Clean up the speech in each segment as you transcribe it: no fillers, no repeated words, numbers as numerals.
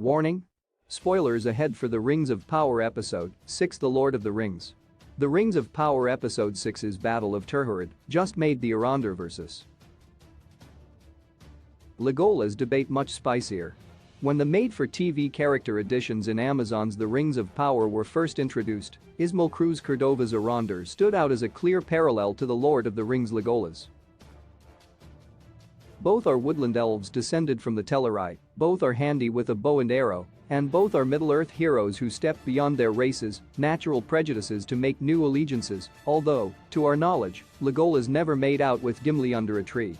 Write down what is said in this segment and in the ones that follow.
Warning? Spoilers ahead for the Rings of Power Episode 6 The Lord of the Rings. The Rings of Power Episode 6's Battle of Turharad just made the Arondir vs. Legolas debate much spicier. When the made-for-TV character additions in Amazon's The Rings of Power were first introduced, Ismael Cruz Cordova's Arondir stood out as a clear parallel to the Lord of the Rings Legolas. Both are woodland elves descended from the Tellarite, both are handy with a bow and arrow, and both are Middle-earth heroes who stepped beyond their races' natural prejudices to make new allegiances, although, to our knowledge, Legolas never made out with Gimli under a tree.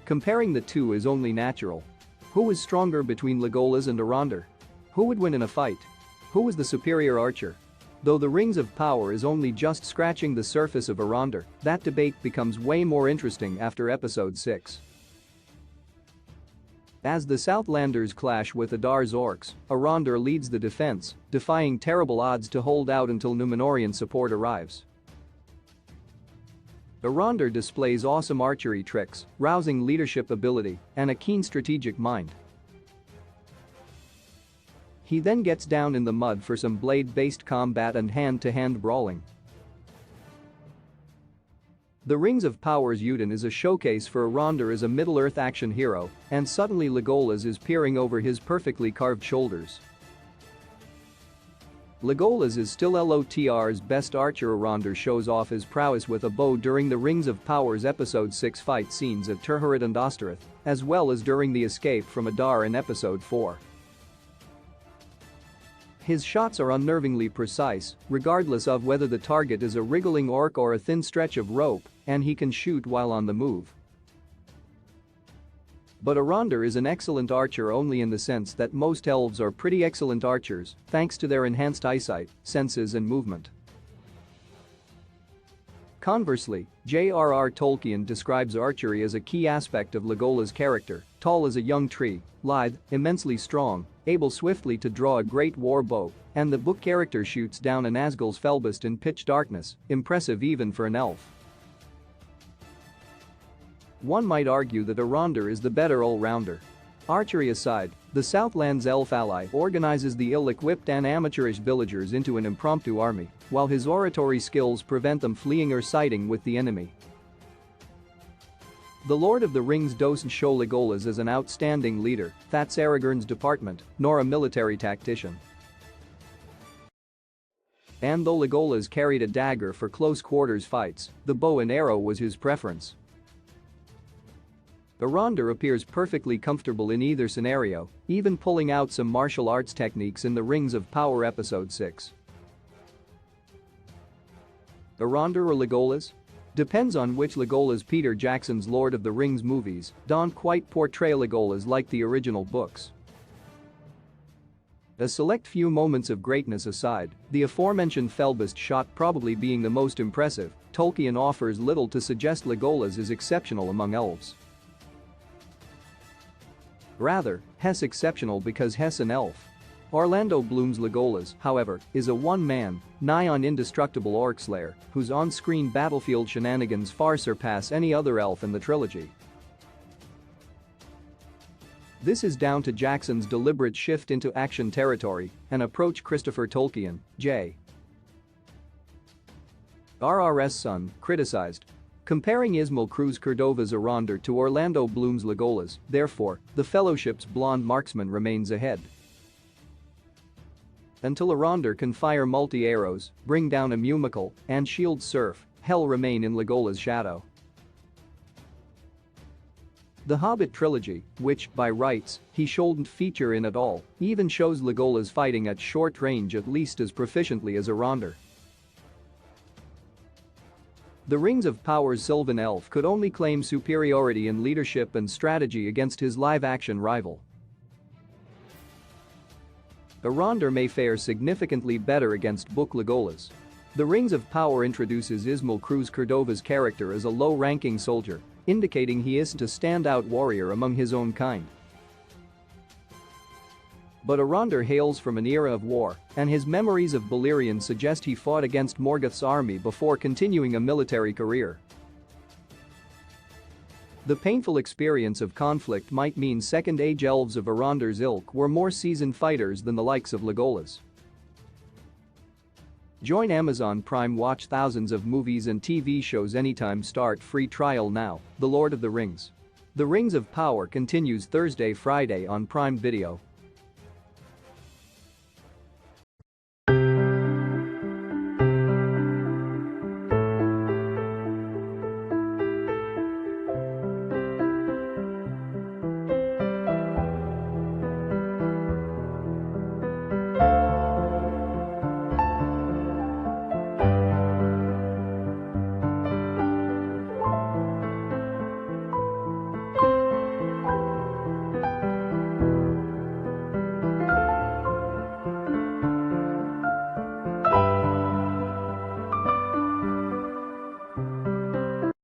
Comparing the two is only natural. Who is stronger between Legolas and Arondir? Who would win in a fight? Who was the superior archer? Though the Rings of Power is only just scratching the surface of Arondir, that debate becomes way more interesting after Episode 6. As the Southlanders clash with Adar's orcs, Arondir leads the defense, defying terrible odds to hold out until Númenórean support arrives. Arondir displays awesome archery tricks, rousing leadership ability, and a keen strategic mind. He then gets down in the mud for some blade-based combat and hand-to-hand brawling. The Rings of Power's Uden is a showcase for Arondir as a Middle-earth action hero, and suddenly Legolas is peering over his perfectly carved shoulders. Legolas is still LOTR's best archer. Arondir shows off his prowess with a bow during the Rings of Power's Episode 6 fight scenes at Turharad and Ostirith, as well as during the escape from Adar in Episode 4. His shots are unnervingly precise, regardless of whether the target is a wriggling orc or a thin stretch of rope, and he can shoot while on the move. But Arondir is an excellent archer only in the sense that most elves are pretty excellent archers, thanks to their enhanced eyesight, senses and movement. Conversely, J.R.R. Tolkien describes archery as a key aspect of Legolas' character, tall as a young tree, lithe, immensely strong, able swiftly to draw a great war bow, and the book character shoots down an Nazgul's Felbust in pitch darkness, impressive even for an elf. One might argue that Arondir is the better all-rounder. Archery aside, the Southland's elf ally organizes the ill-equipped and amateurish villagers into an impromptu army, while his oratory skills prevent them fleeing or siding with the enemy. The Lord of the Rings doesn't show Legolas as an outstanding leader, that's Aragorn's department, nor a military tactician. And though Legolas carried a dagger for close-quarters fights, the bow and arrow was his preference. Arondir appears perfectly comfortable in either scenario, even pulling out some martial arts techniques in the Rings of Power Episode 6. Arondir or Legolas? Depends on which Legolas. Peter Jackson's Lord of the Rings movies don't quite portray Legolas like the original books. A select few moments of greatness aside, the aforementioned Felbust shot probably being the most impressive, Tolkien offers little to suggest Legolas is exceptional among elves. Rather, Hess exceptional because Hess an elf. Orlando Bloom's Legolas, however, is a one-man, nigh-on indestructible orc slayer whose on-screen battlefield shenanigans far surpass any other elf in the trilogy. This is down to Jackson's deliberate shift into action territory, an approach Christopher Tolkien, J.R.R.'s son, criticized. Comparing Ismael Cruz Cordova's Arondir to Orlando Bloom's Legolas, therefore, the Fellowship's blonde marksman remains ahead. Until Arondir can fire multi-arrows, bring down a Mumical, and shield Surf, hell remain in Legolas' shadow. The Hobbit trilogy, which, by rights, he shouldn't feature in at all, even shows Legolas fighting at short range at least as proficiently as Arondir. The Rings of Power's Sylvan elf could only claim superiority in leadership and strategy against his live-action rival. Arondir may fare significantly better against book Legolas. The Rings of Power introduces Ismael Cruz Cordova's character as a low-ranking soldier, indicating he isn't a standout warrior among his own kind. But Arondir hails from an era of war, and his memories of Beleriand suggest he fought against Morgoth's army before continuing a military career. The painful experience of conflict might mean Second Age elves of Arondir's ilk were more seasoned fighters than the likes of Legolas. Join Amazon Prime, watch thousands of movies and TV shows anytime, start free trial now. The Lord of the Rings. The Rings of Power continues Thursday, Friday on Prime Video.